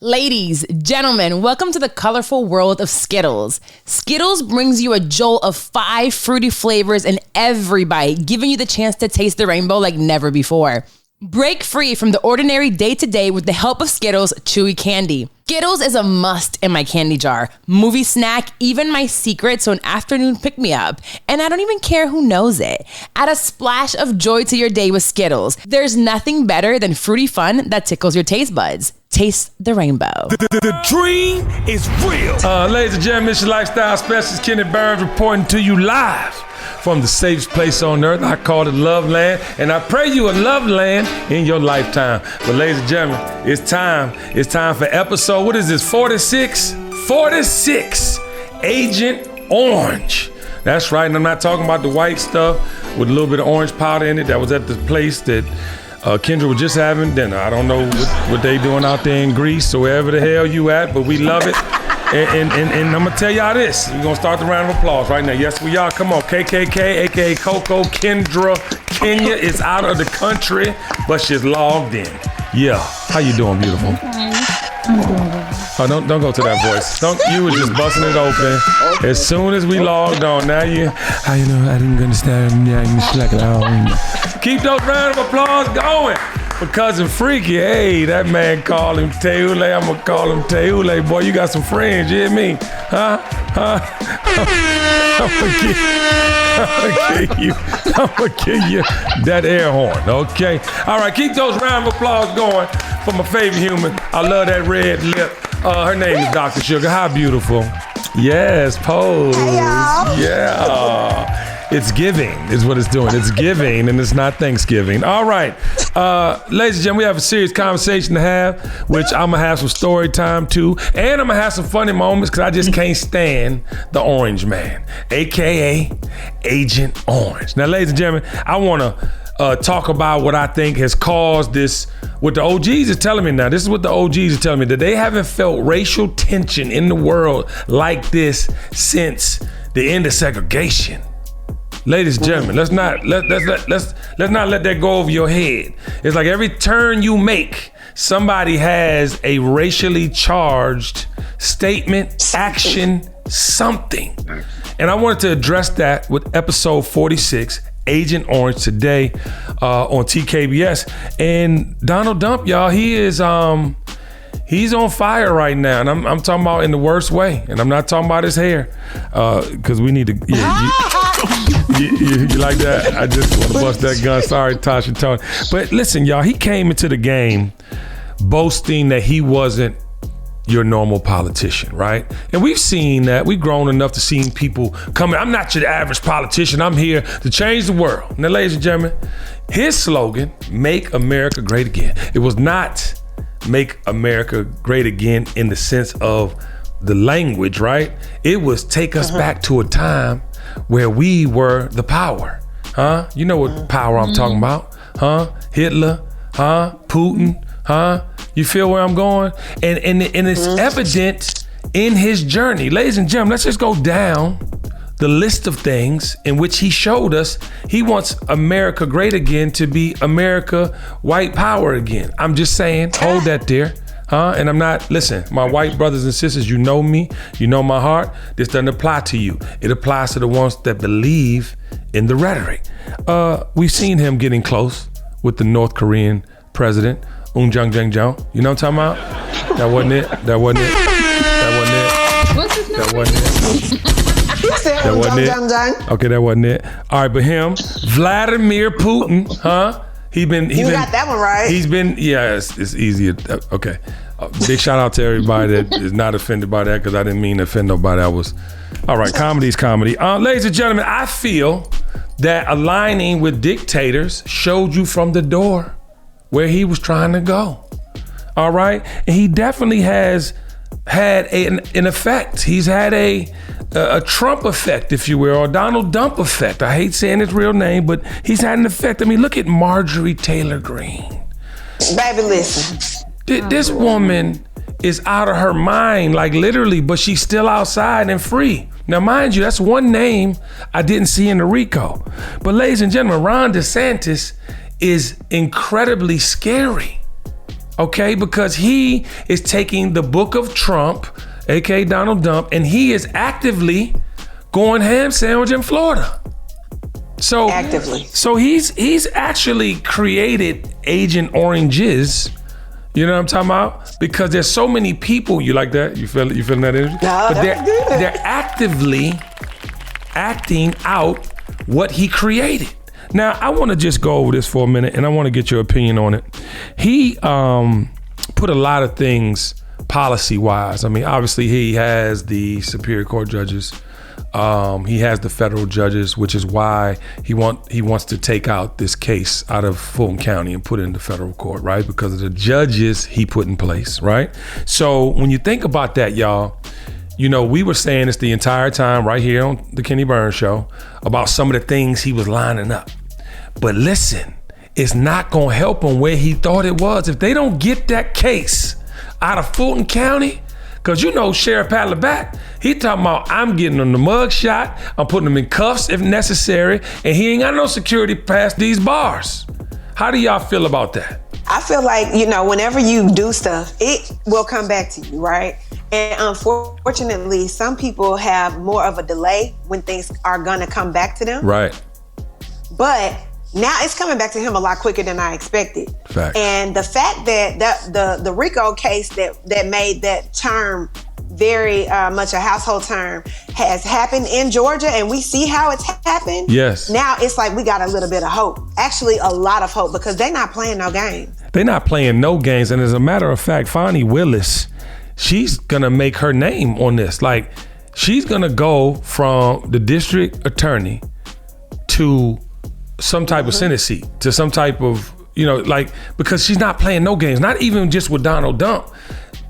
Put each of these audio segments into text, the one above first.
Ladies, gentlemen, welcome to the colorful world of Skittles. Skittles brings you a jolt of 5 fruity flavors in every bite, giving you the chance to taste the rainbow like never before. Break free from the ordinary day-to-day with the help of Skittles Chewy Candy. Skittles is a must in my candy jar. Movie snack, even my secret, so an afternoon pick-me-up. And I don't even care who knows it. Add a splash of joy to your day with Skittles. There's nothing better than fruity fun that tickles your taste buds. Taste the rainbow. The dream is real. Ladies and gentlemen, it's your lifestyle specialist, Kenny Burns, reporting to you live from the safest place on earth. I call it Love Land, and I pray you a love land in your lifetime. But ladies and gentlemen, it's time. It's time for episode, what is this, 46? 46, Agent Orange. That's right, and I'm not talking about the white stuff with a little bit of orange powder in it that was at the place that Kendra was just having dinner. I don't know what they doing out there in Greece or wherever the hell you at, but we love it. And I'm gonna tell y'all this. We're gonna start the round of applause right now. Yes, we are. Come on, KKK, aka Coco, Kendra, Kenya is out of the country, but she's logged in. Yeah, how you doing, beautiful? I'm doing good. Oh, don't go to that voice. You were just busting it open. As soon as we logged on, now you, how you know, I didn't understand. Keep those round of applause going. For Cousin Freaky, hey, that man called him Teule. I'm gonna call him Teule. Boy, you got some friends, you hear me? Huh? I'm gonna give you that air horn, okay? All right, keep those round of applause going for my favorite human. I love that red lip. Her name is Dr. Sugar. How beautiful. Yes, pose. Hey, y'all. Yeah. It's giving is what it's doing. It's giving and it's not Thanksgiving. All right. Ladies and gentlemen, we have a serious conversation to have, which I'm going to have some story time too. And I'm going to have some funny moments because I just can't stand the Orange Man, a.k.a. Agent Orange. Now, ladies and gentlemen, I want to talk about what I think has caused this, what the OGs is telling me now. This is what the OGs are telling me, that they haven't felt racial tension in the world like this since the end of segregation. Ladies and gentlemen, let's not let that go over your head. It's like every turn you make, somebody has a racially charged statement, action, something. And I wanted to address that with episode 46, Agent Orange, today on TKBS. And Donald Dump, y'all, he's on fire right now, and I'm talking about in the worst way. And I'm not talking about his hair, because we need to. You like that? I just want to bust that gun. Sorry, Tasha and Tony. But listen, y'all, he came into the game boasting that he wasn't your normal politician, right? And we've seen that. We've grown enough to see people come in. I'm not your average politician. I'm here to change the world. Now, ladies and gentlemen, his slogan, Make America Great Again. It was not Make America Great Again in the sense of the language, right? It was take us back to a time where we were the power, huh? You know what power I'm talking about, huh? Hitler, huh? Putin, huh? You feel where I'm going? And it's evident in his journey. Ladies and gentlemen, let's just go down the list of things in which he showed us he wants America great again to be America white power again. I'm just saying, hold that there. And I'm not, listen, my white brothers and sisters, you know me, you know my heart. This doesn't apply to you. It applies to the ones that believe in the rhetoric. We've seen him getting close with the North Korean president, Un Jung Jung. You know what I'm talking about? That wasn't it. What's his name? That wasn't it. You said That wasn't it. Okay, that wasn't it. All right, but him, Vladimir Putin, huh? You got that one right. He's been, yeah, it's easier. Okay. Big shout out to everybody that is not offended by that, because I didn't mean to offend nobody. All right, comedy's comedy. Ladies and gentlemen, I feel that aligning with dictators showed you from the door where he was trying to go. All right? And he definitely has had an effect. He's had a Trump effect, if you will, or Donald Dump effect. I hate saying his real name, but he's had an effect. I mean, look at Marjorie Taylor Greene. Baby, listen. This woman is out of her mind, like literally, but she's still outside and free. Now, mind you, that's one name I didn't see in the Rico. But ladies and gentlemen, Ron DeSantis is incredibly scary. okay? Because he is taking the book of Trump, aka Donald Trump, and he is actively going ham sandwich in Florida. So Actively. So he's actually created Agent Oranges. You know what I'm talking about? Because there's so many people. You like that? You feeling that energy? No, but that was good. they're actively acting out what he created. Now, I want to just go over this for a minute, and I want to get your opinion on it. He put a lot of things policy-wise. I mean, obviously, he has the Superior Court judges. He has the federal judges, which is why he wants to take out this case out of Fulton County and put it into federal court, right? Because of the judges he put in place, right? So when you think about that, y'all, you know, we were saying this the entire time right here on the Kenny Burns Show about some of the things he was lining up. But listen, it's not going to help him where he thought it was. If they don't get that case out of Fulton County, because you know Sheriff Pat LeBac, he talking about, I'm getting him the mug shot, I'm putting him in cuffs if necessary, and he ain't got no security past these bars. How do y'all feel about that? I feel like, you know, whenever you do stuff, it will come back to you, right? And unfortunately, some people have more of a delay when things are gonna come back to them. Right. But now it's coming back to him a lot quicker than I expected. Fact. And the fact that the Rico case that made that term very much a household term has happened in Georgia, and we see how it's happened. Yes. Now it's like we got a little bit of hope. Actually, a lot of hope, because they're not playing no games. They're not playing no games. And as a matter of fact, Fonnie Willis, she's gonna make her name on this. Like, she's gonna go from the district attorney to some type of Senate seat, to some type of, you know, like, because she's not playing no games, not even just with Donald Trump.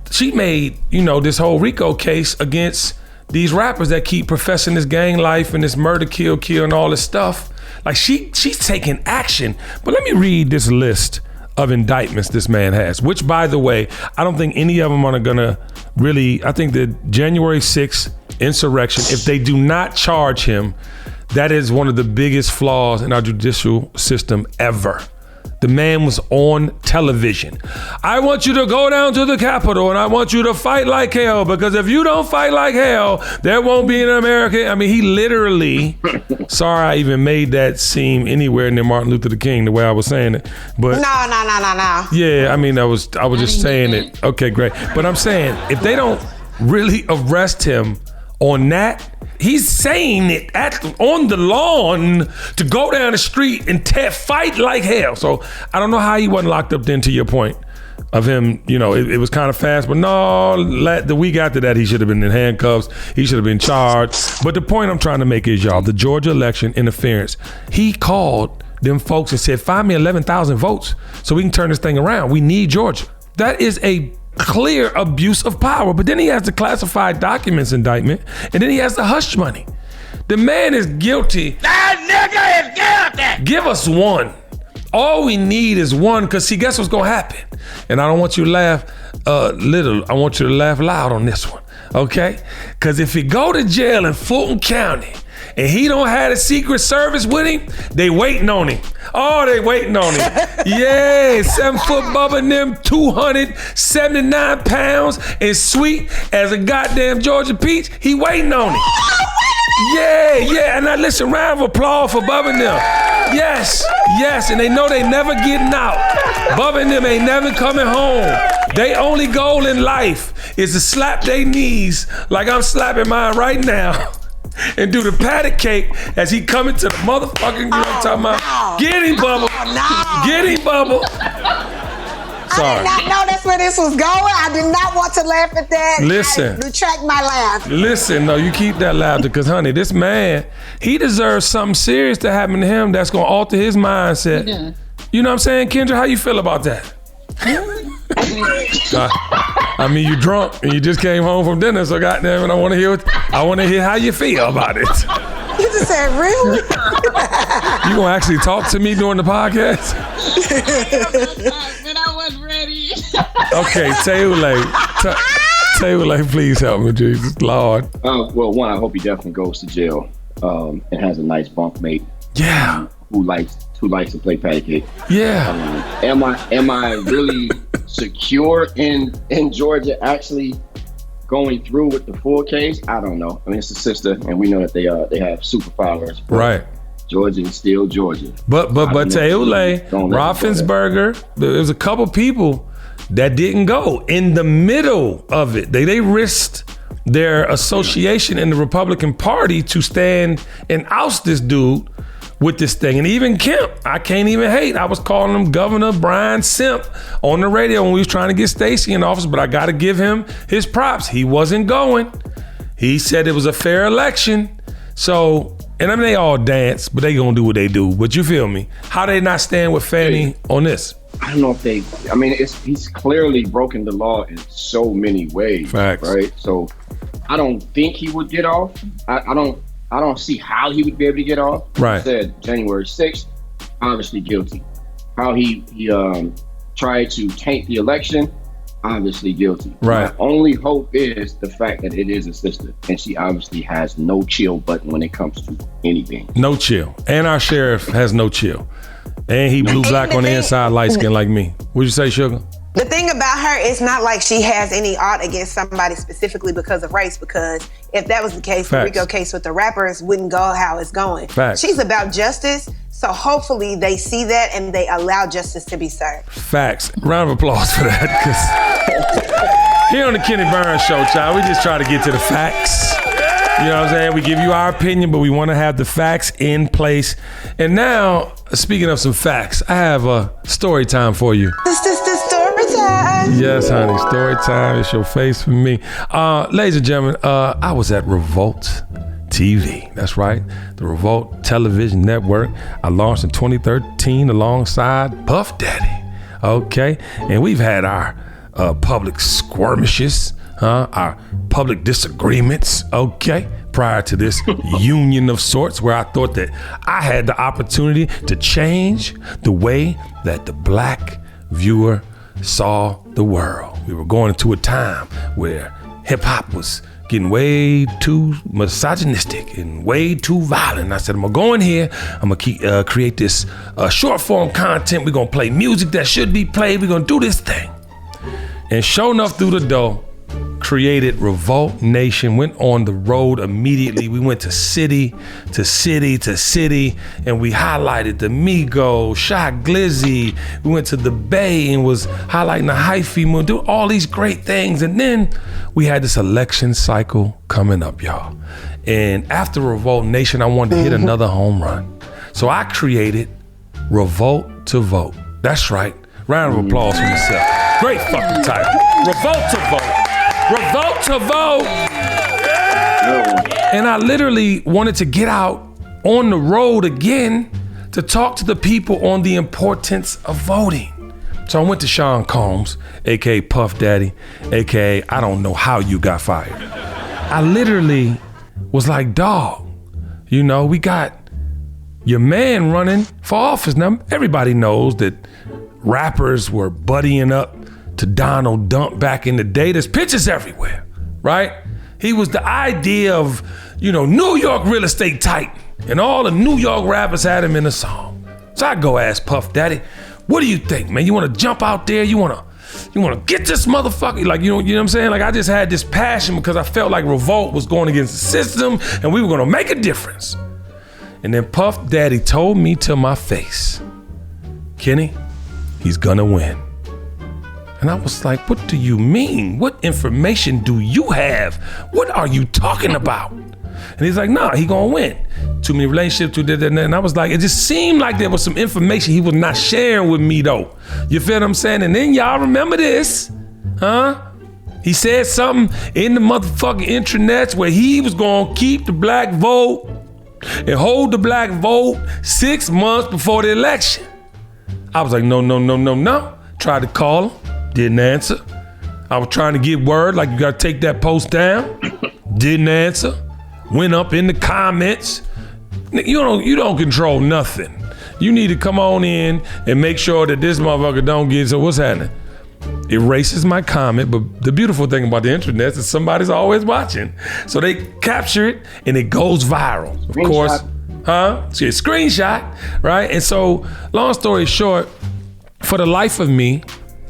She made, you know, this whole Rico case against these rappers that keep professing this gang life and this murder, kill, and all this stuff. Like, she's taking action. But let me read this list of indictments this man has, which, by the way, I don't think any of them are gonna really, I think the January 6th insurrection, if they do not charge him, that is one of the biggest flaws in our judicial system ever. The man was on television. I want you to go down to the Capitol and I want you to fight like hell, because if you don't fight like hell, there won't be an American. I mean, he literally, sorry I even made that seem anywhere near Martin Luther King, the way I was saying it. But No. yeah, I mean, I was just saying it. Okay, great. But I'm saying, if they don't really arrest him on that, he's saying it on the lawn to go down the street and fight like hell. So I don't know how he wasn't locked up then, to your point of him, you know, it was kind of fast, but no, the week after that, he should have been in handcuffs. He should have been charged. But the point I'm trying to make is, y'all, the Georgia election interference, he called them folks and said, find me 11,000 votes so we can turn this thing around. We need Georgia. That is a clear abuse of power. But then he has the classified documents indictment, and then he has the hush money. The man is guilty. That nigga is guilty. Give us one. All we need is one, because see, guess what's gonna happen? And I don't want you to laugh little, I want you to laugh loud on this one, okay? Because if he go to jail in Fulton County and he don't have a Secret Service with him, they waiting on him. Oh, they waiting on him. Yeah, 7-foot Bubba and them, 279 pounds, and sweet as a goddamn Georgia peach. He waiting on him. Yeah. And now listen, round of applause for Bubba and them. Yes, and they know they never getting out. Bubba and them ain't never coming home. They only goal in life is to slap their knees like I'm slapping mine right now, and do the patty cake as he coming to the motherfucking girl. Talking about, get him, Bubba. Get him, Bubba. Sorry. I did not know that's where this was going. I did not want to laugh at that. Listen. I retract my laugh. Listen, no, you keep that laughter, because, honey, this man, he deserves something serious to happen to him that's going to alter his mindset. Yeah. You know what I'm saying, Kendra? How you feel about that? I mean, you drunk and you just came home from dinner, so goddamn it, I want to hear how you feel about it. You just said, really? You gonna actually talk to me during the podcast? But I wasn't ready. Okay, Taylor, please help me, Jesus, Lord. Well, one, I hope he definitely goes to jail and has a nice bunkmate. Yeah. Who likes to play patty cake. Yeah. Am I really secure in Georgia actually going through with the full case, I don't know. I mean, it's a sister, and we know that they have superpowers. Right. Georgia is still Georgia. But Teule, Raffensperger, there's a couple people that didn't go in the middle of it. They risked their association in the Republican Party to stand and oust this dude with this thing. And even Kemp, I can't even hate. I was calling him Governor Brian Simp on the radio when we was trying to get Stacey in office, but I got to give him his props. He wasn't going. He said it was a fair election. So, and I mean, they all dance, but they gonna do what they do. But you feel me? How they not stand with Fannie on this? I don't know if he's clearly broken the law in so many ways. Facts. Right? So I don't think he would get off. I don't see how he would be able to get off. Right. He said January 6th, obviously guilty. How he tried to taint the election, obviously guilty. Right. My only hope is the fact that it is a sister, and she obviously has no chill button when it comes to anything. No chill. And our sheriff has no chill. And he blue black on the inside, light skin like me. What'd you say, Sugar? The thing about her, it's not like she has any ought against somebody specifically because of race, because if that was the case, the Rico case with the rappers wouldn't go how it's going. Facts. She's about justice, so hopefully they see that and they allow justice to be served. Facts. Round of applause for that. Here on the Kenny Burns Show, child, we just try to get to the facts. You know what I'm saying? We give you our opinion, but we want to have the facts in place. And now, speaking of some facts, I have a story time for you. This is the story time. Yes, honey. Story time. It's your face for me. Ladies and gentlemen, I was at Revolt TV. That's right. The Revolt Television Network. I launched in 2013 alongside Puff Daddy. Okay. And we've had our public skirmishes, our public disagreements, okay, prior to this union of sorts where I thought that I had the opportunity to change the way that the black viewer saw the world. We were going into a time where hip hop was getting way too misogynistic and way too violent. And I said, I'm gonna go in here, I'm gonna create this short form content. We're gonna play music that should be played. We're gonna do this thing. And sure enough, through the door, created Revolt Nation, went on the road immediately. We went to city to city to city, and we highlighted the Migos, Shy Glizzy. We went to the Bay and was highlighting the hyphy movement, doing all these great things. And then we had this election cycle coming up, y'all. And after Revolt Nation, I wanted to hit another home run. So I created Revolt to Vote. That's right. Round of applause for myself. Great fucking title. Revolt to Vote. Revolt to Vote. And I literally wanted to get out on the road again to talk to the people on the importance of voting. So I went to Sean Combs, aka Puff Daddy, aka I don't know how you got fired. I literally was like, dog, you know, we got your man running for office. Now, everybody knows that rappers were buddying up to Donald Dump back in the day. There's pictures everywhere, right? He was the idea of, you know, New York real estate titan, and all the New York rappers had him in a song. So I go ask Puff Daddy, what do you think, man? You want to jump out there? You want to get this motherfucker? Like, you know what I'm saying? Like, I just had this passion because I felt like Revolt was going against the system and we were going to make a difference. And then Puff Daddy told me to my face, Kenny, he's gonna win. And I was like, what do you mean? What information do you have? What are you talking about? And he's like, nah, he gonna win. Too many relationships, too that. And I was like, it just seemed like there was some information he was not sharing with me though. You feel what I'm saying? And then y'all remember this, huh? He said something in the motherfucking intranets where he was gonna keep the black vote and hold the black vote 6 months before the election. I was like, no. Tried to call him, didn't answer. I was trying to get word, like you gotta take that post down, didn't answer. Went up in the comments. You don't control nothing. You need to come on in and make sure that this motherfucker don't get, so what's happening? Erases my comment, but the beautiful thing about the internet is somebody's always watching. So they capture it and it goes viral. Of course, so it's screenshot, right? And so, long story short, for the life of me,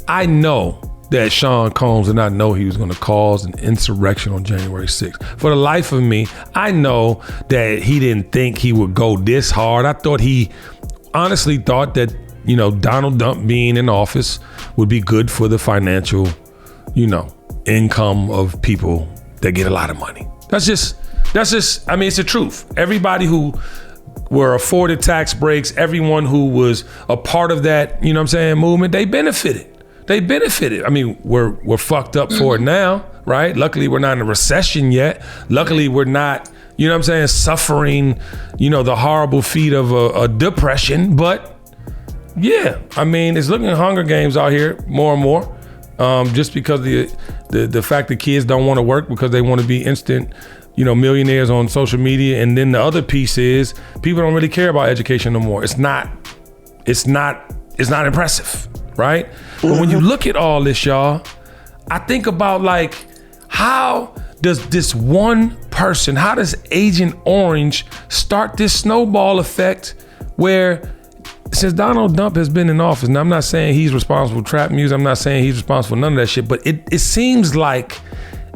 I know that Sean Combs did not know he was going to cause an insurrection on January 6th. For the life of me, I know that he didn't think he would go this hard. I thought he honestly thought that, Donald Trump being in office would be good for the financial, income of people that get a lot of money. That's just, I mean, it's the truth. Everybody who were afforded tax breaks, everyone who was a part of that, movement, they benefited. I mean, we're fucked up for it now, right? Luckily, we're not in a recession yet. Luckily, we're not, suffering, the horrible feat of a depression. But yeah, I mean, it's looking at Hunger Games out here more and more, just because the fact that kids don't want to work because they want to be instant, millionaires on social media. And then the other piece is people don't really care about education no more. It's not impressive. Right? But when you look at all this, y'all, I think about how does this one person, how does Agent Orange start this snowball effect where since Donald Trump has been in office, and I'm not saying he's responsible for trap music, I'm not saying he's responsible for none of that shit, but it seems like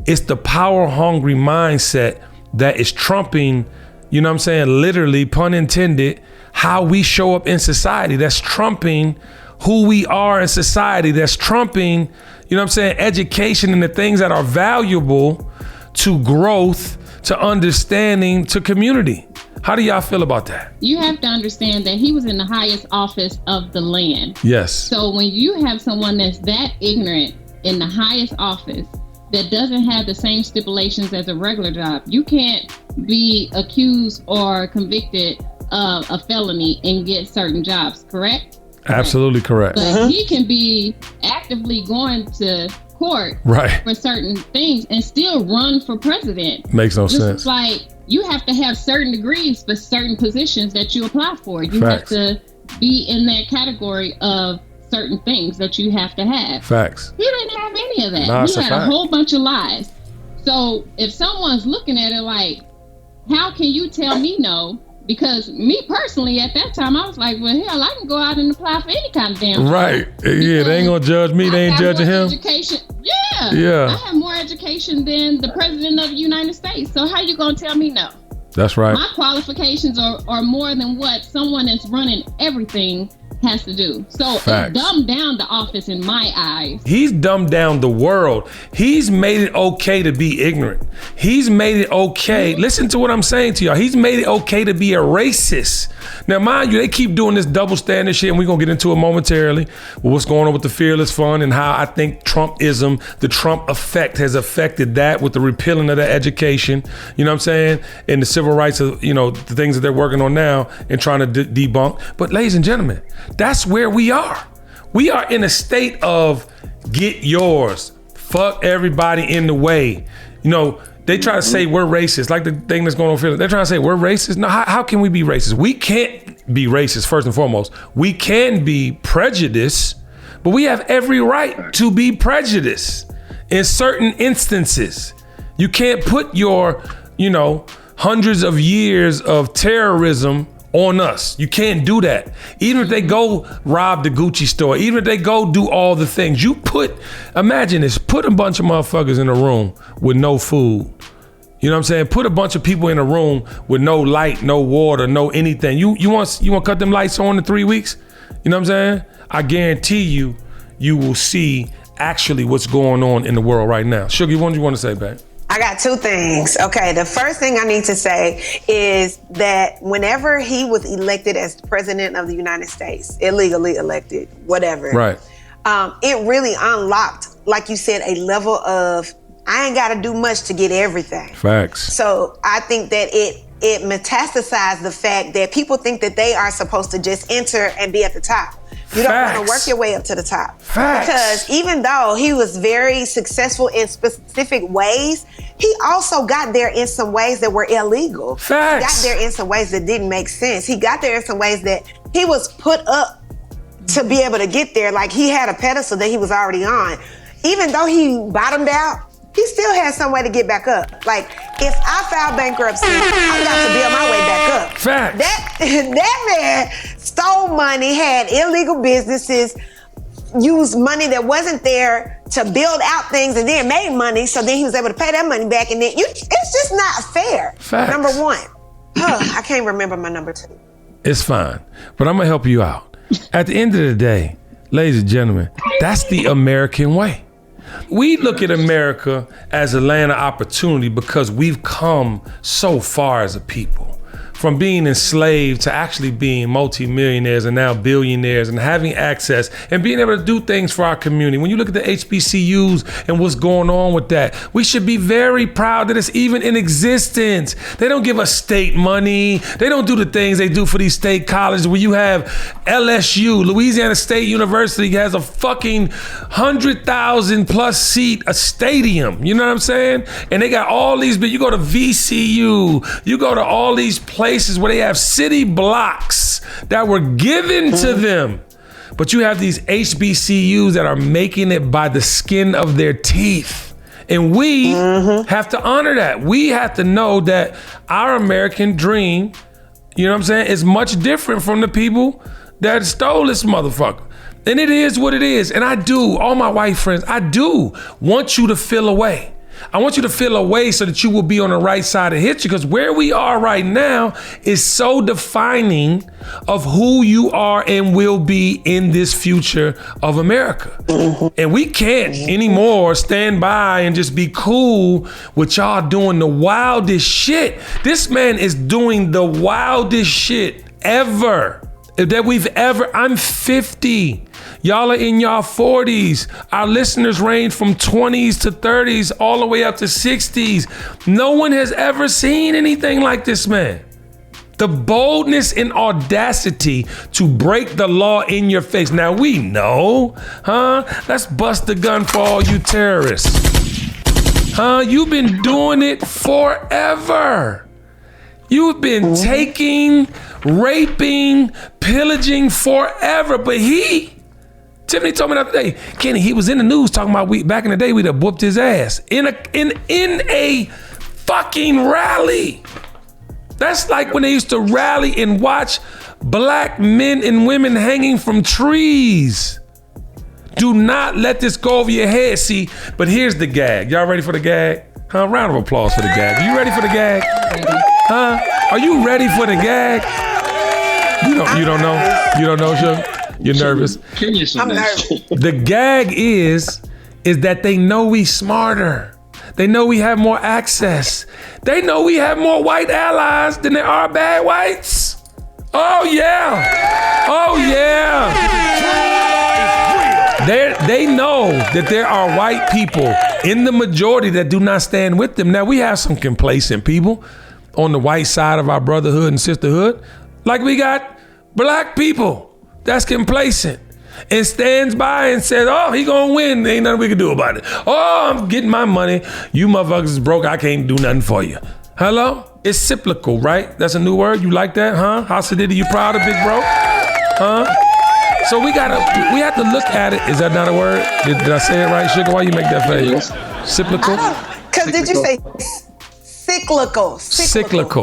it's the power hungry mindset that is trumping, literally, pun intended, how we show up in society. That's trumping who we are in society, that's trumping, education and the things that are valuable to growth, to understanding, to community. How do y'all feel about that? You have to understand that he was in the highest office of the land. Yes. So when you have someone that's that ignorant in the highest office that doesn't have the same stipulations as a regular job, you can't be accused or convicted of a felony and get certain jobs, correct? Absolutely correct. But he can be actively going to court for certain things and still run for president. Makes no Just sense. Like you have to have certain degrees for certain positions that you apply for. You have to be in that category of certain things that you have to have. Facts. He didn't have any of that. Nah, he had a whole bunch of lies. So if someone's looking at it like, how can you tell me no? Because me personally, at that time, I was like, well, hell, I can go out and apply for any kind of damn job. Right. Yeah, they ain't gonna judge me. They ain't judging him. Education. Yeah. I have more education than the president of the United States. So how you gonna tell me no? That's right. My qualifications are more than what someone that's running everything has to do. So Facts. It dumbed down the office in my eyes. He's dumbed down the world. He's made it okay to be ignorant. He's made it okay. Listen to what I'm saying to y'all. He's made it okay to be a racist. Now, mind you, they keep doing this double standard shit, and we're going to get into it momentarily. With what's going on with the Fearless Fund and how I think Trumpism, the Trump effect has affected that with the repealing of that education, you know what I'm saying? And the civil rights of, the things that they're working on now and trying to debunk. But ladies and gentlemen, that's where we are. We are in a state of get yours. Fuck everybody in the way. They try to say we're racist, like the thing that's going on. They're trying to say we're racist. No, how can we be racist? We can't be racist, first and foremost. We can be prejudiced, but we have every right to be prejudiced in certain instances. You can't put your, hundreds of years of terrorism on us. You can't do that. Even if they go rob the Gucci store, even if they go do all the things, imagine this, put a bunch of motherfuckers in a room with no food. You know what I'm saying? Put a bunch of people in a room with no light, no water, no anything. You want to cut them lights on in 3 weeks? You know what I'm saying? I guarantee you will see actually what's going on in the world right now. Sugar, what do you want to say, babe? I got two things. Okay, the first thing I need to say is that whenever he was elected as president of the United States, illegally elected, whatever, right? It really unlocked, like you said, a level of I ain't got to do much to get everything. Facts. So I think that it metastasized the fact that people think that they are supposed to just enter and be at the top. You don't want to work your way up to the top. Facts. Because even though he was very successful in specific ways, he also got there in some ways that were illegal. Facts. He got there in some ways that didn't make sense. He got there in some ways that he was put up to be able to get there. Like he had a pedestal that he was already on. Even though he bottomed out, he still had some way to get back up. Like, if I filed bankruptcy, I'm about to build my way back up. Facts. That man stole money, had illegal businesses, used money that wasn't there to build out things and then made money, so then he was able to pay that money back, and then it's just not fair. Facts. Number one. I can't remember my number two. It's fine, but I'm gonna help you out. At the end of the day, ladies and gentlemen, that's the American way. We look at America as a land of opportunity because we've come so far as a people. From being enslaved to actually being multimillionaires and now billionaires and having access and being able to do things for our community. When you look at the HBCUs and what's going on with that, we should be very proud that it's even in existence. They don't give us state money. They don't do the things they do for these state colleges where you have LSU, Louisiana State University, has a fucking 100,000 plus seat, a stadium. You know what I'm saying? And they got all these, but you go to VCU, you go to all these places where they have city blocks that were given to them. But you have these HBCUs that are making it by the skin of their teeth. And we have to honor that. We have to know that our American dream, you know what I'm saying, is much different from the people that stole this motherfucker. And it is what it is. And I do, all my white friends, I do want you to feel away. I want you to feel away so that you will be on the right side of history, because where we are right now is so defining of who you are and will be in this future of America. And we can't anymore stand by and just be cool with y'all doing the wildest shit. This man is doing the wildest shit ever. That we've ever. I'm 50. Y'all are in y'all 40s. Our listeners range from 20s to 30s all the way up to 60s. No one has ever seen anything like this man. The boldness and audacity to break the law in your face. Now we know, let's bust the gun for all you terrorists. You've been doing it forever. You've been taking, raping, pillaging forever. But Tiffany told me the other day, Kenny, he was in the news talking about back in the day we'd have whooped his ass in a fucking rally. That's like when they used to rally and watch black men and women hanging from trees. Do not let this go over your head. See, but here's the gag. Y'all ready for the gag? Round of applause for the gag. Are you ready for the gag? Are you ready for the gag? You don't know? You don't know, Sugar? You're nervous? I'm nervous. The gag is that they know we smarter. They know we have more access. They know we have more white allies than there are bad whites. Oh yeah. Oh yeah. They know that there are white people in the majority that do not stand with them. Now we have some complacent people on the white side of our brotherhood and sisterhood. Like we got black people that's complacent and stands by and says, oh, he gonna win. Ain't nothing we can do about it. Oh, I'm getting my money. You motherfuckers is broke. I can't do nothing for you. Hello? It's cyclical, right? That's a new word. You like that, huh? Hasadiddy, you proud of Big Bro? Huh? So we have to look at it. Is that not a word? Did I say it right, Sugar? Why you make that face? Cyclical? Because did you say cyclical?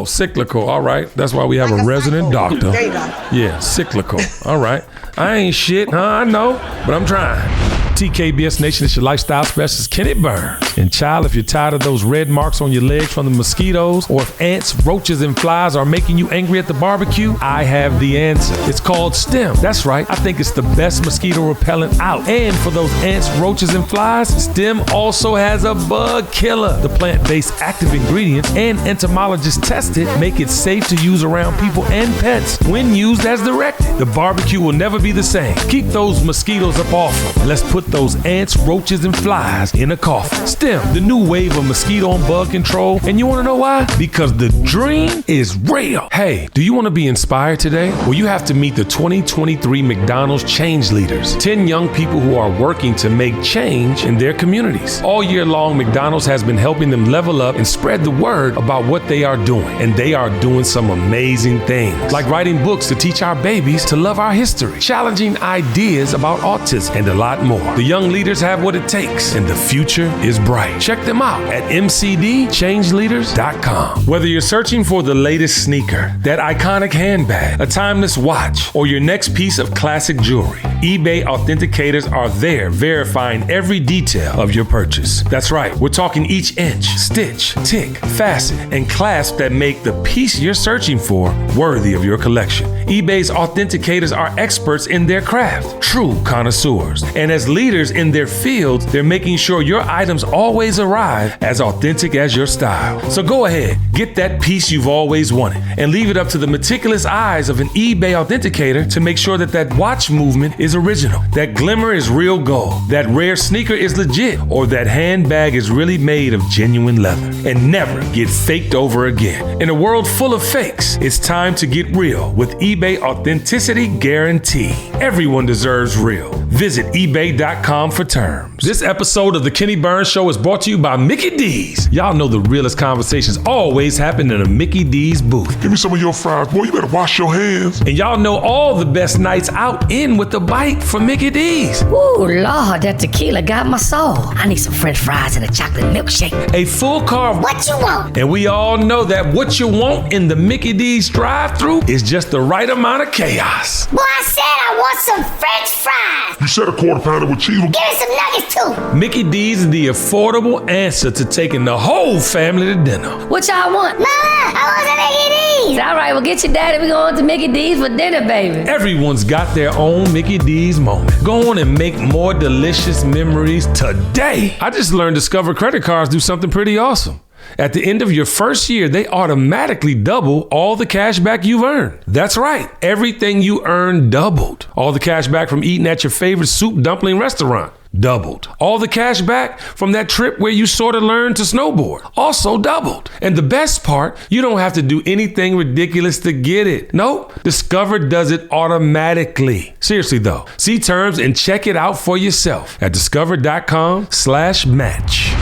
Cyclical. All right. That's why we have Like a a resident cycle. doctor. There you go. Yeah, cyclical. All right. I ain't shit, huh? I know, but I'm trying. TKBS Nation, it's your lifestyle specialist, Kenny Burns. And child, if you're tired of those red marks on your legs from the mosquitoes, or if ants, roaches, and flies are making you angry at the barbecue, I have the answer. It's called Stem. That's right. I think it's the best mosquito repellent out. And for those ants, roaches, and flies, Stem also has a bug killer. The plant-based active ingredients and entomologists tested make it safe to use around people and pets when used as directed. The barbecue will never be the same. Keep those mosquitoes up off them. Let's put those ants, roaches, and flies in a coffin. Stem, the new wave of mosquito and bug control. And you want to know why? Because the dream is real. Hey, do you want to be inspired today? Well, you have to meet the 2023 McDonald's Change Leaders, 10 young people who are working to make change in their communities. All year long, McDonald's has been helping them level up and spread the word about what they are doing. And they are doing some amazing things, like writing books to teach our babies to love our history, challenging ideas about autism, and a lot more. The young leaders have what it takes, and the future is bright. Check them out at mcdchangeleaders.com. Whether you're searching for the latest sneaker, that iconic handbag, a timeless watch, or your next piece of classic jewelry, eBay authenticators are there verifying every detail of your purchase. That's right, we're talking each inch, stitch, tick, facet, and clasp that make the piece you're searching for worthy of your collection. eBay's authenticators are experts in their craft, true connoisseurs. And as leaders in their fields, they're making sure your items always arrive as authentic as your style. So go ahead, get that piece you've always wanted, and leave it up to the meticulous eyes of an eBay authenticator to make sure that that watch movement is original, that glimmer is real gold, that rare sneaker is legit, or that handbag is really made of genuine leather and never get faked over again. In a world full of fakes, it's time to get real with eBay Authenticity Guarantee. Everyone deserves real. Visit ebay.com for terms. This episode of The Kenny Burns Show is brought to you by Mickey D's. Y'all know the realest conversations always happen in a Mickey D's booth. Give me some of your fries. Boy, you better wash your hands. And y'all know all the best nights out in with the bite from Mickey D's. Ooh, Lord, that tequila got my soul. I need some french fries and a chocolate milkshake. A full carb. What you want? And we all know that what you want in the Mickey D's drive-thru is just the right amount of chaos. Boy, I said I want some french fries. You said a quarter pounder with cheese. Give me some nuggets too. Mickey D's is the affordable answer to taking the whole family to dinner. What y'all want? Mama, I want some Mickey D's. All right, well, get your daddy. We're going to Mickey D's for dinner, baby. Everyone's got their own Mickey D's moment. Go on and make more delicious memories today. I just learned Discover credit cards do something pretty awesome. At the end of your first year, they automatically double all the cash back you've earned. That's right. Everything you earn doubled. All the cash back from eating at your favorite soup dumpling restaurant. Doubled. All the cash back from that trip where you sort of learned to snowboard. Also doubled. And the best part, you don't have to do anything ridiculous to get it. Nope. Discover does it automatically. Seriously though, see terms and check it out for yourself at discover.com/match.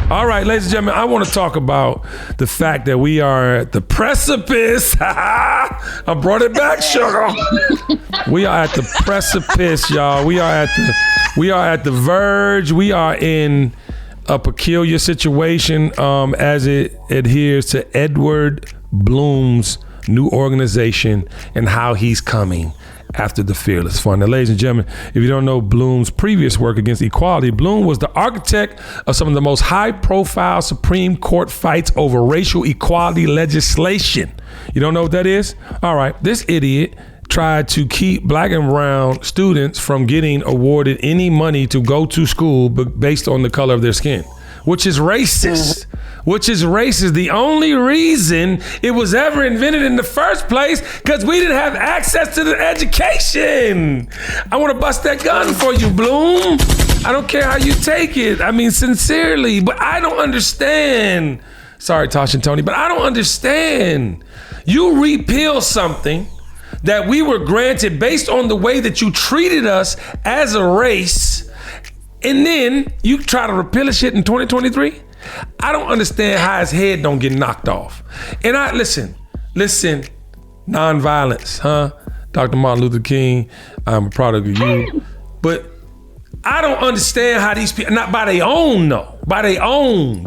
All right, ladies and gentlemen, I want to talk about the fact that we are at the precipice. I brought it back, sugar. We are at the precipice, y'all. We are at the verge. We are in a peculiar situation as it adheres to Edward Bloom's new organization and how he's coming after the Fearless Fund. Now, ladies and gentlemen, if you don't know Bloom's previous work against equality, Bloom was the architect of some of the most high-profile Supreme Court fights over racial equality legislation. You don't know what that is? All right, this idiot tried to keep black and brown students from getting awarded any money to go to school based on the color of their skin, which is racist. The only reason it was ever invented in the first place, because we didn't have access to the education. I want to bust that gun for you, Bloom. I don't care how you take it. I mean, sincerely, but I don't understand. Sorry, Tosh and Tony, but I don't understand. You repeal something that we were granted based on the way that you treated us as a race, and then you try to repeal shit in 2023? I don't understand how his head don't get knocked off. And I listen, nonviolence, huh? Dr. Martin Luther King, I'm a product of you. But I don't understand how these people, not by their own, no. By their own.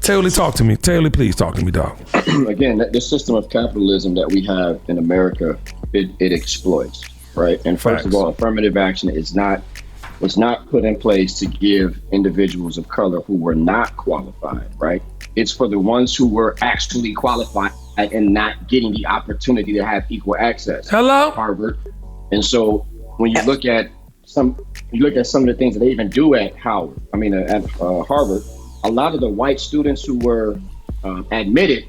Taylor, talk to me. Taylor, please talk to me, dog. Again, the system of capitalism that we have in America, it exploits, right? And first of all, affirmative action was not put in place to give individuals of color who were not qualified, right? It's for the ones who were actually qualified and not getting the opportunity to have equal access. Hello? Harvard. And so when you look at some of the things that they even do at Harvard, a lot of the white students who were admitted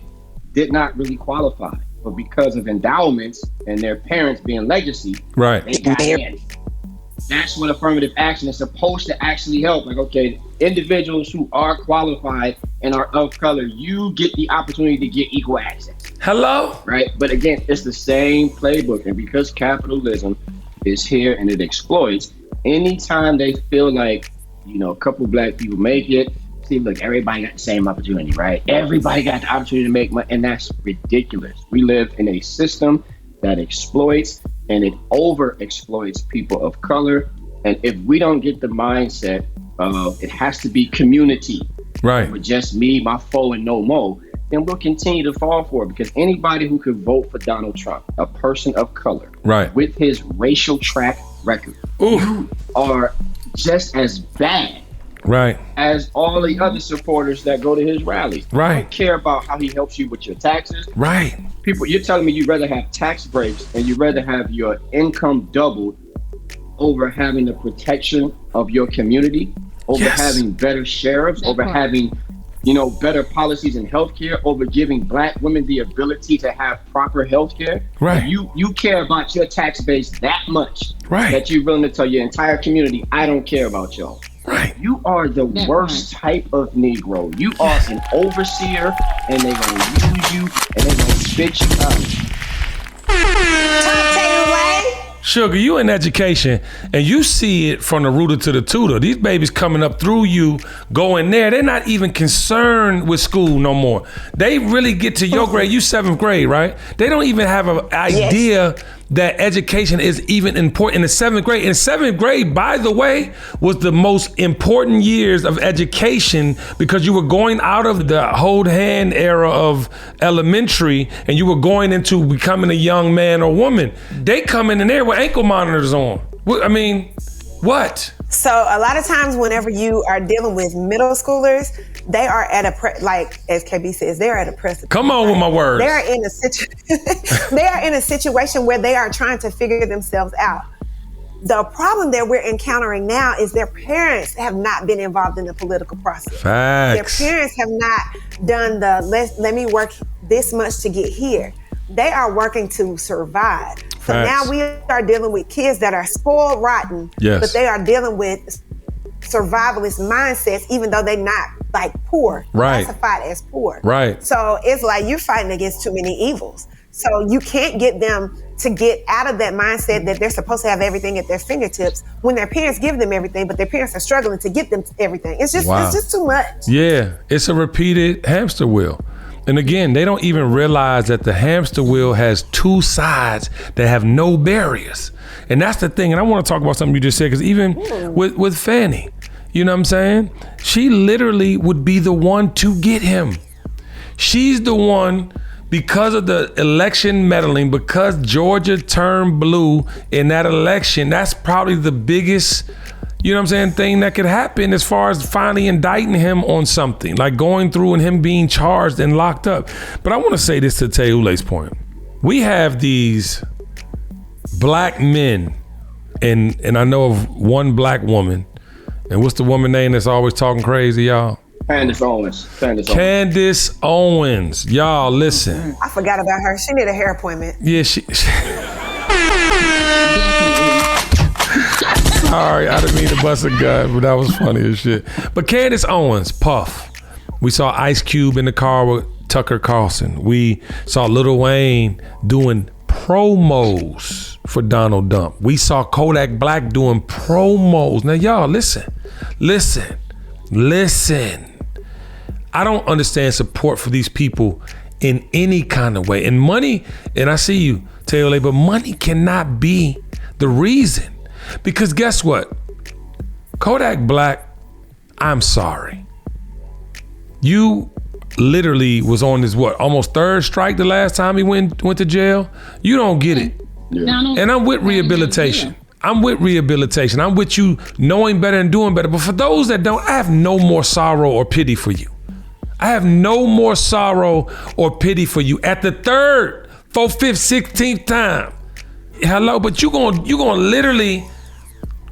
did not really qualify, but because of endowments and their parents being legacy, right, they got in. That's what affirmative action is supposed to actually help. Like, okay, individuals who are qualified and are of color, you get the opportunity to get equal access. Hello? Right? But again, it's the same playbook. And because capitalism is here and it exploits, anytime they feel like, a couple black people make it, see, look, everybody got the same opportunity, right? Everybody got the opportunity to make money, and that's ridiculous. We live in a system that exploits, and it over exploits people of color And if we don't get the mindset of it has to be community, right, with just me, my foe, and no more, then we'll continue to fall for it. Because anybody who could vote for Donald Trump, a person of color, right, with his racial track record, you are just as bad, right, as all the other supporters that go to his rallies. Right. I don't care about how he helps you with your taxes. Right. People, you're telling me you'd rather have tax breaks and you'd rather have your income doubled over having the protection of your community, over having better sheriffs, over having, better policies in healthcare, over giving Black women the ability to have proper healthcare. Right. You care about your tax base that much, right, that you're willing to tell your entire community, I don't care about y'all. Right. You are the worst type of Negro. You are an overseer, and they're gonna use you, and they're gonna spit you out. Sugar, you in education, and you see it from the rooter to the tutor. These babies coming up through you, going there. They're not even concerned with school no more. They really get to your grade. You 7th grade, right? They don't even have an idea that education is even important in the 7th grade. In 7th grade, by the way, was the most important years of education because you were going out of the hold hand era of elementary and you were going into becoming a young man or woman. They come in there with ankle monitors on. I mean, what? So a lot of times whenever you are dealing with middle schoolers, they are at like as KB says, they're at a precipice. Come on with my words. They are in a situation where they are trying to figure themselves out. The problem that we're encountering now is their parents have not been involved in the political process. Facts. Their parents have not done let me work this much to get here. They are working to survive. So now we are dealing with kids that are spoiled rotten, but they are dealing with survivalist mindsets, even though they're not like poor, classified as poor. Right. So it's like you're fighting against too many evils. So you can't get them to get out of that mindset that they're supposed to have everything at their fingertips when their parents give them everything, but their parents are struggling to get them everything. It's just too much. Yeah, it's a repeated hamster wheel. And again, they don't even realize that the hamster wheel has two sides that have no barriers. And that's the thing. And I want to talk about something you just said, because even with Fannie, you know what I'm saying? She literally would be the one to get him. She's the one, because of the election meddling, because Georgia turned blue in that election, that's probably the biggest, you know what I'm saying, thing that could happen as far as finally indicting him on something, like going through and him being charged and locked up. But I want to say this to Teule's point. We have these Black men, and I know of one Black woman, and what's the woman name that's always talking crazy, y'all? Candace Owens. Candace Owens. Y'all, listen. I forgot about her. She need a hair appointment. Yeah, Sorry, I didn't mean to bust a gun, but that was funny as shit. But Candace Owens, Puff. We saw Ice Cube in the car with Tucker Carlson. We saw Lil Wayne doing promos for Donald Trump. We saw Kodak Black doing promos. Now, y'all, listen. I don't understand support for these people in any kind of way. And money, and I see you, Teule, but money cannot be the reason. Because guess what? Kodak Black, I'm sorry. You literally was on his almost 3rd strike the last time he went to jail. You don't get it. Yeah. And I'm with rehabilitation. I'm with you knowing better and doing better. But for those that don't, I have no more sorrow or pity for you. I have no more sorrow or pity for you. At the 3rd, 4th, 5th, 16th time. Hello, but you gonna literally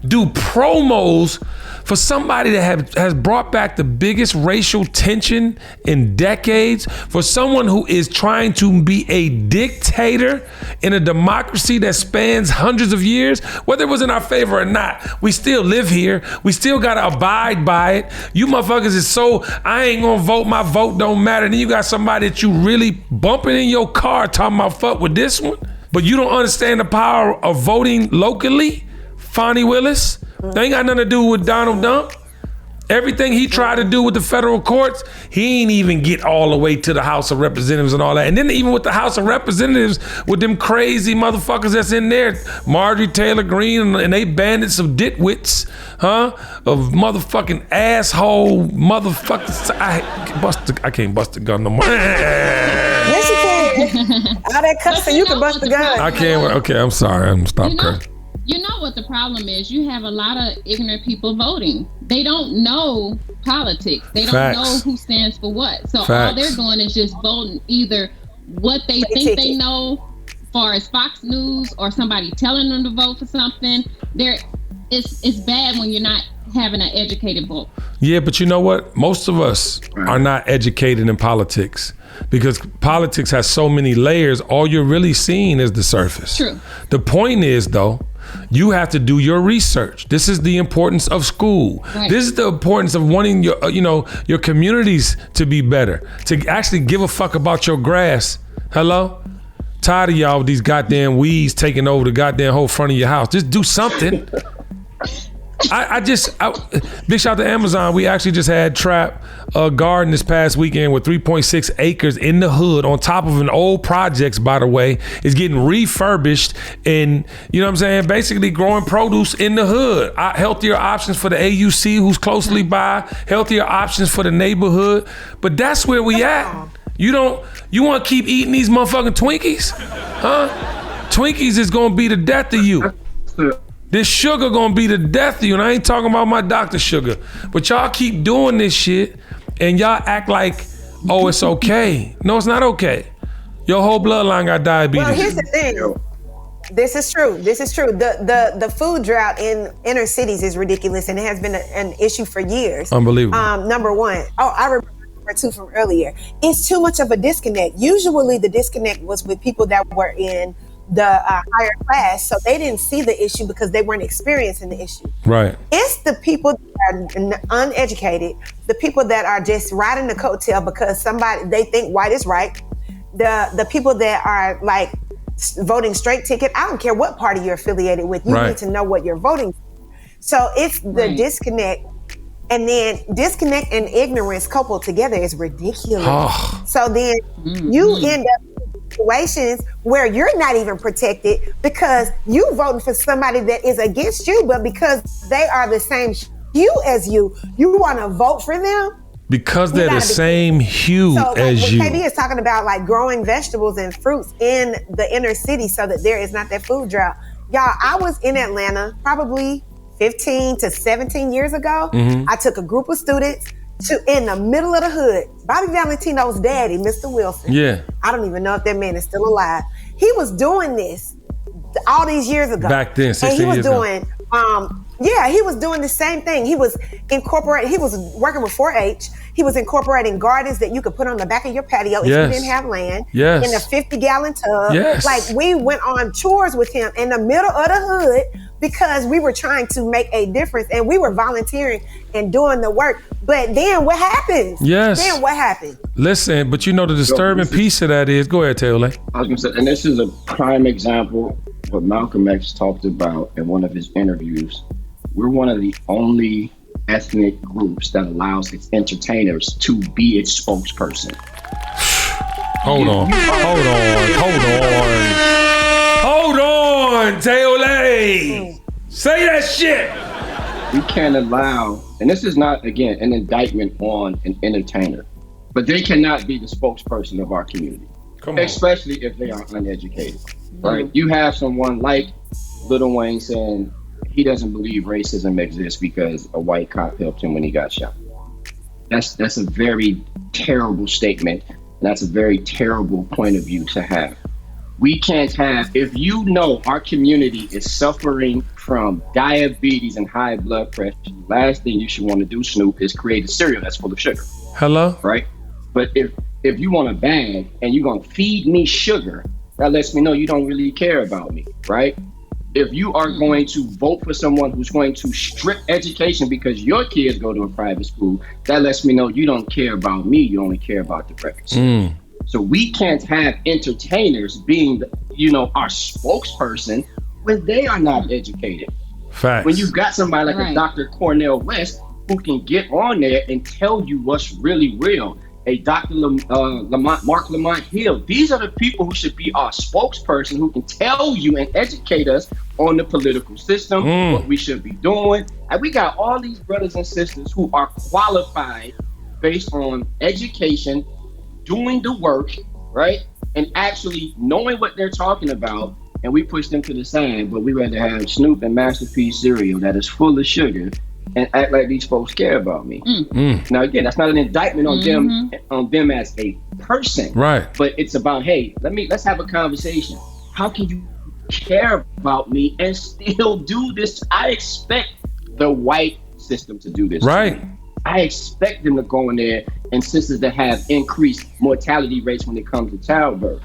do promos for somebody that has brought back the biggest racial tension in decades, for someone who is trying to be a dictator in a democracy that spans hundreds of years, whether it was in our favor or not, we still live here. We still gotta abide by it. You motherfuckers is so, I ain't gonna vote, my vote don't matter. And then you got somebody that you really bumping in your car talking about fuck with this one, but you don't understand the power of voting locally. Fonnie Willis, they ain't got nothing to do with Donald Trump. Everything he tried to do with the federal courts, he ain't even get all the way to the House of Representatives and all that. And then even with the House of Representatives, with them crazy motherfuckers that's in there, Marjorie Taylor Greene, and they bandits of ditwits, of motherfucking asshole motherfuckers. I can't bust a gun no more. Yes, you can. All that cussing, you can bust the gun. I can't. Okay, I'm sorry. I'm stop cursing. You know what the problem is? You have a lot of ignorant people voting. They don't know politics. They don't know who stands for what. So all they're doing is just voting either what they think they know, far as Fox News or somebody telling them to vote for something. It's bad when you're not having an educated vote. Yeah, but you know what? Most of us are not educated in politics because politics has so many layers. All you're really seeing is the surface. True. The point is, though, you have to do your research. This is the importance of school. Right. This is the importance of wanting your communities to be better, to actually give a fuck about your grass. Hello? Tired of y'all with these goddamn weeds taking over the goddamn whole front of your house. Just do something. Big shout out to Amazon. We actually just had Trap garden this past weekend with 3.6 acres in the hood on top of an old projects, by the way. It's getting refurbished and, you know what I'm saying, basically growing produce in the hood. Healthier options for the AUC who's closely by, healthier options for the neighborhood. But that's where we at. You want to keep eating these motherfucking Twinkies? Twinkies is going to be the death of you. This sugar gonna be the death of you, and I ain't talking about my doctor sugar. But y'all keep doing this shit, and y'all act like, oh, it's okay. No, it's not okay. Your whole bloodline got diabetes. Well, here's the thing. This is true. The food drought in inner cities is ridiculous, and it has been an issue for years. Unbelievable. Number one. Oh, I remember two from earlier. It's too much of a disconnect. Usually the disconnect was with people that were in the higher class, so they didn't see the issue because they weren't experiencing the issue. Right. It's the people that are uneducated, the people that are just riding the coattail because they think white is right. The people that are like voting straight ticket. I don't care what party you're affiliated with. You need to know what you're voting for. So it's the disconnect. And then disconnect and ignorance coupled together is ridiculous. Oh. So then you end up situations where you're not even protected because you voting for somebody that is against you, but because they are the same hue as you want to vote for them because they're the same hue as you. KB is talking about like growing vegetables and fruits in the inner city so that there is not that food drought. Y'all, I was in Atlanta probably 15 to 17 years ago. I took a group of students in the middle of the hood. Bobby Valentino's daddy, Mr. Wilson. Yeah. I don't even know if that man is still alive. He was doing this all these years ago. Back then, 16 years ago. And he was doing the same thing. He was working with 4-H. He was incorporating gardens that you could put on the back of your patio if you didn't have land. Yes. In a 50-gallon tub. Yes. Like we went on tours with him in the middle of the hood because we were trying to make a difference and we were volunteering and doing the work. But then what happens? Yes. Then what happened? Listen, but you know the disturbing piece of that is, go ahead, Taylor. I was going to say, and this is a prime example of what Malcolm X talked about in one of his interviews. We're one of the only ethnic groups that allows its entertainers to be its spokesperson. Hold on, Taylor. Say that shit. We can't allow, and this is not, again, an indictment on an entertainer, but they cannot be the spokesperson of our community, especially if they are uneducated, right? You have someone like Lil Wayne saying he doesn't believe racism exists because a white cop helped him when he got shot. That's a very terrible statement. That's a very terrible point of view to have. We can't have, if you know our community is suffering from diabetes and high blood pressure, the last thing you should want to do, Snoop, is create a cereal that's full of sugar. Hello? Right? But if you want a bag and you're going to feed me sugar, that lets me know you don't really care about me, right? If you are going to vote for someone who's going to strip education because your kids go to a private school, that lets me know you don't care about me, you only care about the records. So we can't have entertainers being, our spokesperson when they are not educated. Facts. When you've got somebody like a Dr. Cornel West who can get on there and tell you what's really real. A Dr. Mark Lamont Hill. These are the people who should be our spokesperson, who can tell you and educate us on the political system, what we should be doing. And we got all these brothers and sisters who are qualified based on education, doing the work, right? And actually knowing what they're talking about. And we push them to the side, but we rather have Snoop and Master P cereal that is full of sugar and act like these folks care about me. Now again, that's not an indictment on them as a person, right? But it's about, hey, let's have a conversation. How can you care about me and still do this? I expect the white system to do this, right? I expect them to go in there and sisters that have increased mortality rates when it comes to childbirth.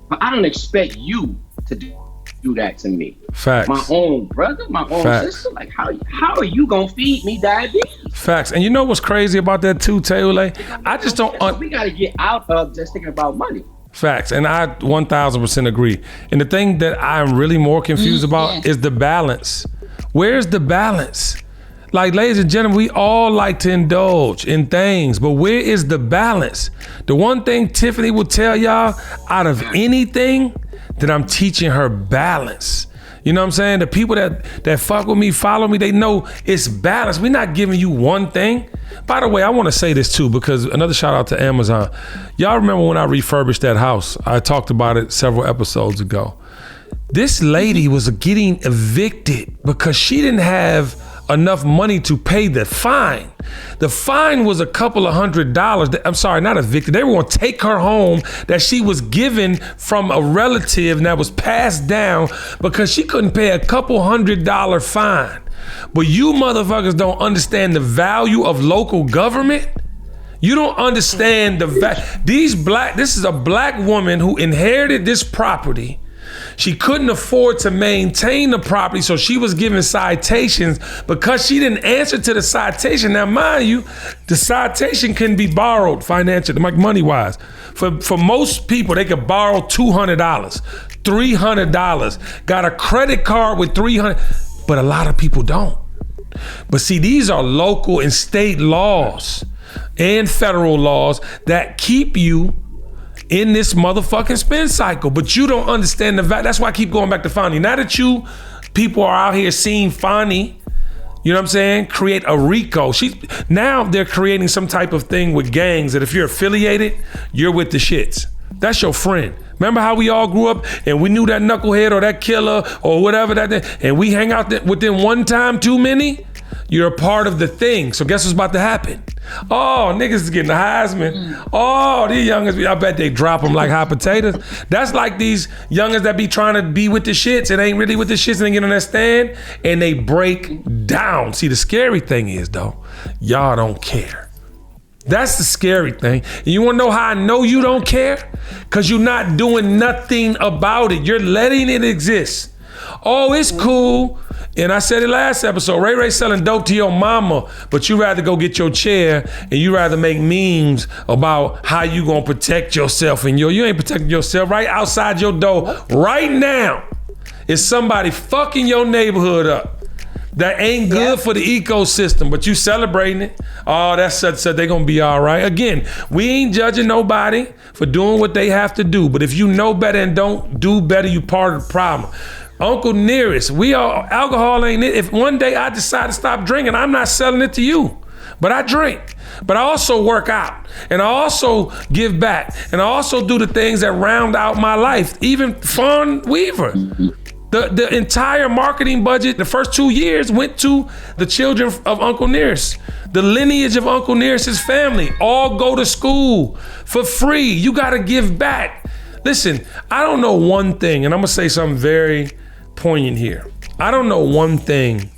But I don't expect you to do that to me. Facts. My own brother, my own sister. Like, how are you gonna feed me diabetes? Facts. And you know what's crazy about that too, Taylor? I just don't. We gotta get out of just thinking about money. Facts. And I 1000% agree. And the thing that I'm really more confused about is the balance. Where's the balance? Like, ladies and gentlemen, we all like to indulge in things, but where is the balance? The one thing Tiffany will tell y'all, out of anything, that I'm teaching her balance. You know what I'm saying? The people that fuck with me, follow me, they know it's balance. We're not giving you one thing. By the way, I want to say this too, because another shout out to Amazon. Y'all remember when I refurbished that house? I talked about it several episodes ago. This lady was getting evicted because she didn't have enough money to pay the fine. The fine was a couple of $100. I'm sorry, not evicted. They were going to take her home that she was given from a relative and that was passed down because she couldn't pay a couple $100 fine. But you motherfuckers don't understand the value of local government. You don't understand the value. This is a black woman who inherited this property. She couldn't afford to maintain the property, so she was given citations because she didn't answer to the citation. Now, mind you, the citation can be borrowed financially, like money-wise. For most people, they could borrow $200, $300, got a credit card with $300, but a lot of people don't. But see, these are local and state laws and federal laws that keep you in this motherfucking spin cycle, but you don't understand the value. That's why I keep going back to Fonny. Now that you people are out here seeing Fonny, you know what I'm saying, create a Rico. Now they're creating some type of thing with gangs that if you're affiliated, you're with the shits. That's your friend. Remember how we all grew up and we knew that knucklehead or that killer or whatever and we hang out with them one time too many? You're a part of the thing. So guess what's about to happen? Oh, niggas is getting the Heisman. Oh, these youngins, I bet they drop them like hot potatoes. That's like these youngins that be trying to be with the shits and ain't really with the shits and they get on that stand and they break down. See, the scary thing is though, y'all don't care. That's the scary thing. And you wanna know how I know you don't care? Cause you're not doing nothing about it. You're letting it exist. Oh, it's cool. And I said it last episode, Ray selling dope to your mama, but you rather go get your chair and you rather make memes about how you gonna protect yourself and you ain't protecting yourself. Right outside your door right now is somebody fucking your neighborhood up. That ain't good for the ecosystem, but you celebrating it. Oh, that's such, they gonna be all right. Again, we ain't judging nobody for doing what they have to do, but if you know better and don't do better, you part of the problem. Uncle Nearest, alcohol ain't it. If one day I decide to stop drinking, I'm not selling it to you, but I drink. But I also work out and I also give back and I also do the things that round out my life. Even Fawn Weaver. The entire marketing budget, the first 2 years went to the children of Uncle Nearest. The lineage of Uncle Nearest's family all go to school for free. You gotta give back. Listen, I don't know one thing, and I'm gonna say something very poignant here. I don't know one thing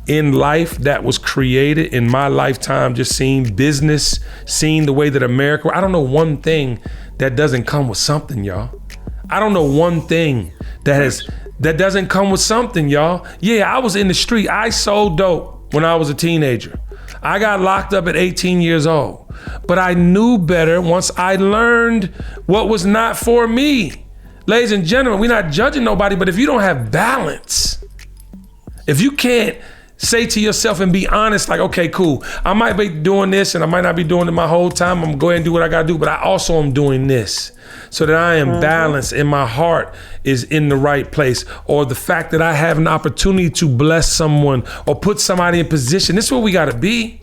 in life that was created in my lifetime, just seeing business, seeing the way that America, I don't know one thing that doesn't come with something, y'all. I don't know one thing that doesn't come with something, y'all. Yeah, I was in the street. I sold dope when I was a teenager. I got locked up at 18 years old, but I knew better once I learned what was not for me. Ladies and gentlemen, we're not judging nobody, but if you don't have balance, if you can't say to yourself and be honest, like, okay, cool. I might be doing this and I might not be doing it my whole time. I'm gonna go ahead and do what I gotta do, but I also am doing this so that I am balanced and my heart is in the right place. Or the fact that I have an opportunity to bless someone or put somebody in position. This is where we gotta be.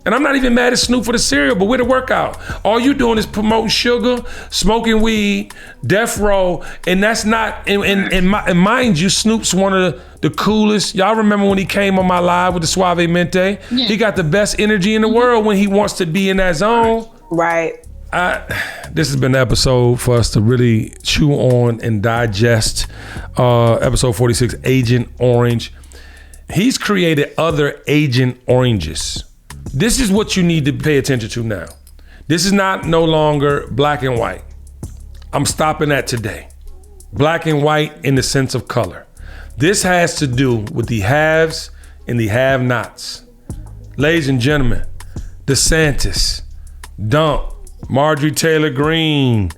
And I'm not even mad at Snoop for the cereal, but where the workout? All you doing is promoting sugar, smoking weed, death row, and that's not. And mind you, Snoop's one of the coolest. Y'all remember when he came on my live with the Suave Mente? Yeah. He got the best energy in the world when he wants to be in that zone. Right. This has been the episode for us to really chew on and digest. Episode 46, Agent Orange. He's created other Agent Oranges. This is what you need to pay attention to now. This is not no longer black and white. I'm stopping at today. Black and white in the sense of color. This has to do with the haves and the have-nots. Ladies and gentlemen, DeSantis, Dump, Marjorie Taylor Greene,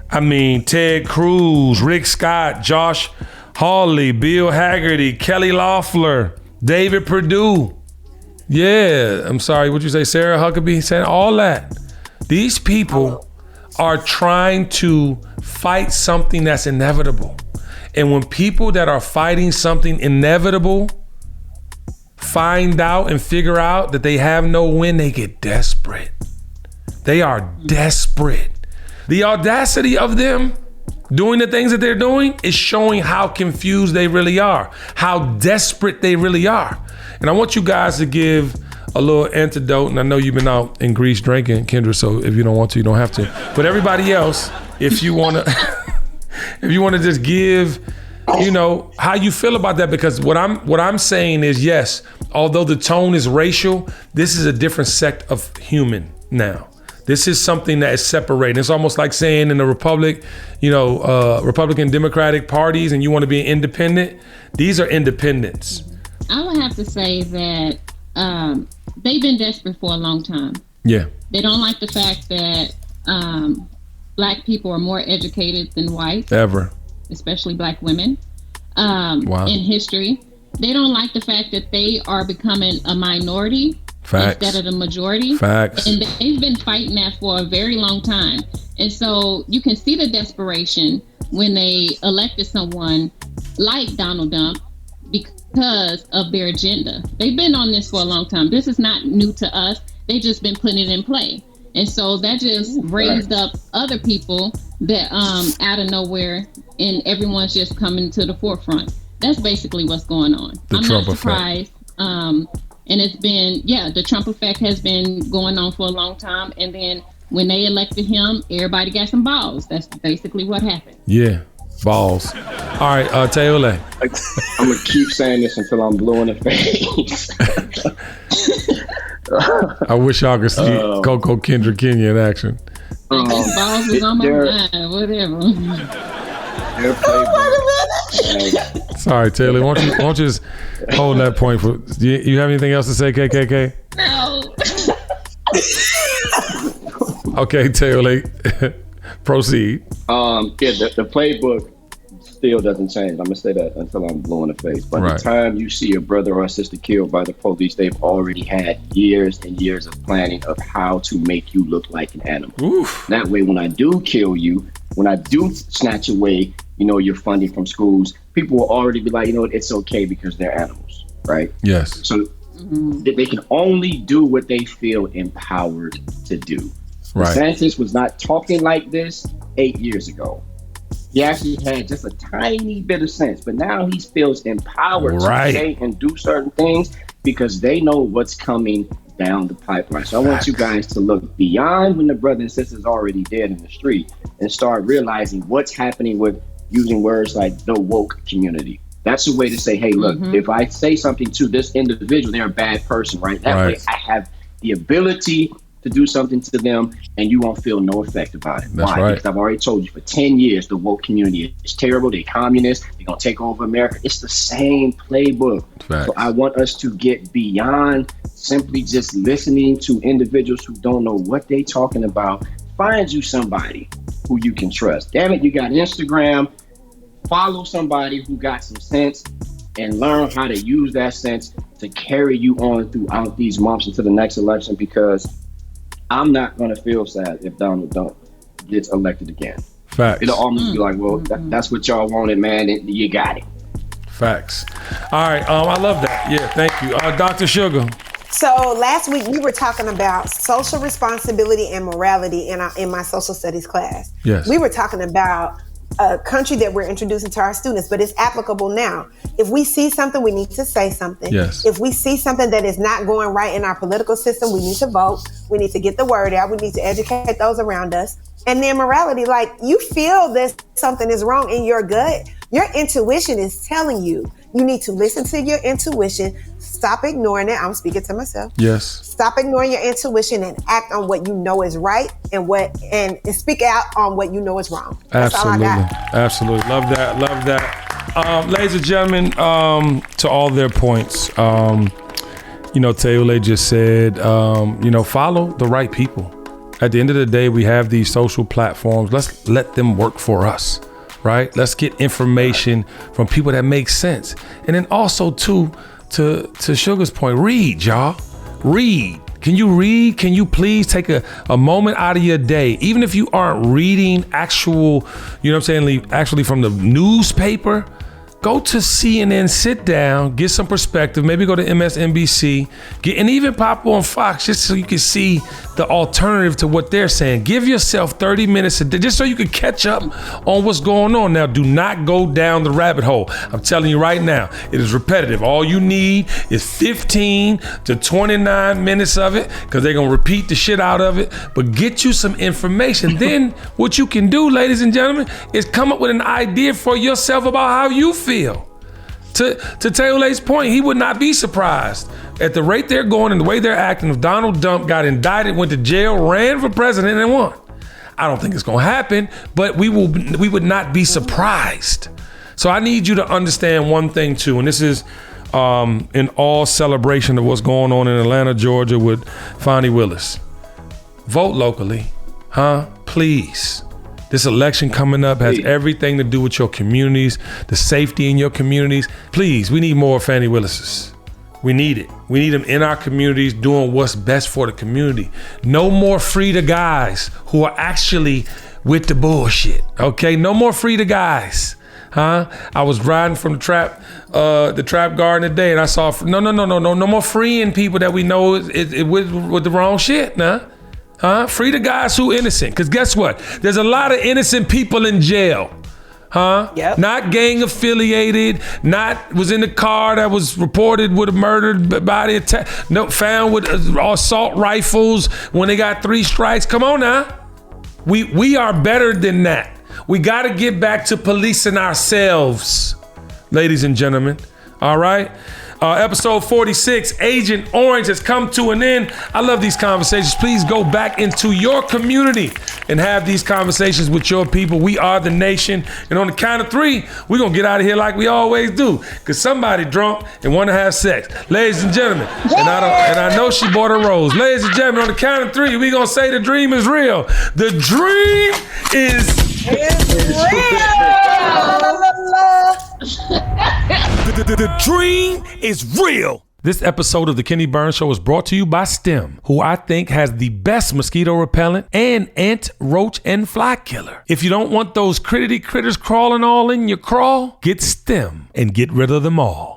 Ted Cruz, Rick Scott, Josh Hawley, Bill Haggerty, Kelly Loeffler, David Perdue. Yeah, I'm sorry, what'd you say, Sarah Huckabee? Saying all that. These people are trying to fight something that's inevitable. And when people that are fighting something inevitable find out and figure out that they have no win, they get desperate. They are desperate. The audacity of them doing the things that they're doing is showing how confused they really are, how desperate they really are. And I want you guys to give a little antidote. And I know you've been out in Greece drinking, Kendra, so if you don't want to, you don't have to. But everybody else, if you want to just give, how you feel about that, because what I'm saying is, yes, although the tone is racial, this is a different sect of human now. This is something that is separating. It's almost like saying in the Republic, Republican Democratic parties, and you want to be an independent. These are independents. I would have to say that they've been desperate for a long time. Yeah. They don't like the fact that black people are more educated than white. Ever. Especially black women. In history. They don't like the fact that they are becoming a minority. Facts. Instead of the majority. Facts. And they've been fighting that for a very long time. And so you can see the desperation when they elected someone like Donald Trump because of their agenda. They've been on this for a long time. This is not new to us. They've just been putting it in play. And so that just raised up other people that out of nowhere, and everyone's just coming to the forefront. That's basically what's going on. I'm not surprised. And it's been, the Trump effect has been going on for a long time. And then when they elected him, everybody got some balls. That's basically what happened. Yeah, balls. All right, Teole. I'm going to keep saying this until I'm blue in the face. I wish y'all could see Coco Kendra Kenya in action. Balls is on my mind, whatever. Sorry, Taylor. Why don't you just hold that point for? You have anything else to say, KKK? No. Okay, Taylor. Proceed. The playbook still doesn't change. I'm gonna say that until I'm blue in the face. By the time you see a brother or a sister killed by the police, they've already had years and years of planning of how to make you look like an animal. Oof. That way, when I do kill you, when I do snatch away, your funding from schools, people will already be like, it's okay because they're animals, right? Yes. So they can only do what they feel empowered to do. Right. DeSantis was not talking like this 8 years ago. He actually had just a tiny bit of sense, but now he feels empowered to say and do certain things because they know what's coming down the pipeline. So I want you guys to look beyond when the brothers and sisters are already dead in the street and start realizing what's happening with using words like the woke community. That's a way to say, hey, look, if I say something to this individual, they're a bad person, right? That way I have the ability to do something to them and you won't feel no effect about it. That's Why? Right. Because I've already told you for 10 years, the woke community is terrible. They're communists. They're going to take over America. It's the same playbook. Facts. So I want us to get beyond simply just listening to individuals who don't know what they're talking about. Find you somebody who you can trust. Damn it, you got Instagram. Follow somebody who got some sense and learn how to use that sense to carry you on throughout these months into the next election, because I'm not going to feel sad if Donald Trump gets elected again. Facts. It'll almost be like, well, that's what y'all wanted, man. You got it. Facts. All right. I love that. Yeah, thank you. Dr. Sugar. So last week we were talking about social responsibility and morality in my social studies class. Yes. We were talking about a country that we're introducing to our students, but it's applicable now. If we see something, we need to say something. Yes. If we see something that is not going right in our political system, we need to vote. We need to get the word out. We need to educate those around us. And then morality, like you feel that something is wrong in your gut. Your intuition is telling you. You need to listen to your intuition. Stop ignoring it. I'm speaking to myself. Yes. Stop ignoring your intuition and act on what you know is right and speak out on what you know is wrong. That's Absolutely. all I got. Absolutely. Love that. Love that. Ladies and gentlemen, to all their points, Teule just said, follow the right people. At the end of the day, we have these social platforms. Let's let them work for us, right? Let's get information from people that make sense. And then also, too, to Sugar's point, read, y'all. Read. Can you read? Can you please take a moment out of your day, even if you aren't reading actually from the newspaper? Go to CNN, sit down, get some perspective, maybe go to MSNBC, and even pop on Fox just so you can see the alternative to what they're saying. Give yourself 30 minutes a day just so you can catch up on what's going on. Now, do not go down the rabbit hole. I'm telling you right now, it is repetitive. All you need is 15 to 29 minutes of it because they're going to repeat the shit out of it. But get you some information. Then what you can do, ladies and gentlemen, is come up with an idea for yourself about how you feel. To Teule's point, he would not be surprised at the rate they're going and the way they're acting if Donald Trump got indicted, went to jail, ran for president, and won. I don't think it's going to happen, but we would not be surprised. So I need you to understand one thing too, and this is in all celebration of what's going on in Atlanta, Georgia with Fonnie Willis. Vote locally, please. This election coming up has everything to do with your communities, the safety in your communities. Please, we need more Fannie Willises. We need it. We need them in our communities doing what's best for the community. No more free guys who are actually with the bullshit, okay? No more free guys, I was riding from the trap garden today and I saw, no more freeing people that we know is with the wrong shit, Free the guys who innocent. Because guess what? There's a lot of innocent people in jail. Yep. Not gang affiliated, not was in the car that was reported with a murdered body attack. No, found with assault rifles when they got 3 strikes. Come on now. We are better than that. We got to get back to policing ourselves, ladies and gentlemen. All right. Episode 46, Agent Orange, has come to an end. I love these conversations. Please go back into your community and have these conversations with your people. We are the nation. And on the count of 3, we're going to get out of here like we always do. Because somebody drunk and want to have sex. Ladies and gentlemen, and I know she bought a rose. Ladies and gentlemen, on the count of 3, we're going to say the dream is real. The dream is The dream is real. This episode of The Kenny Burns Show is brought to you by STEM, who I think has the best mosquito repellent and ant, roach, and fly killer. If you don't want those critters crawling all in your crawl, get STEM and get rid of them all.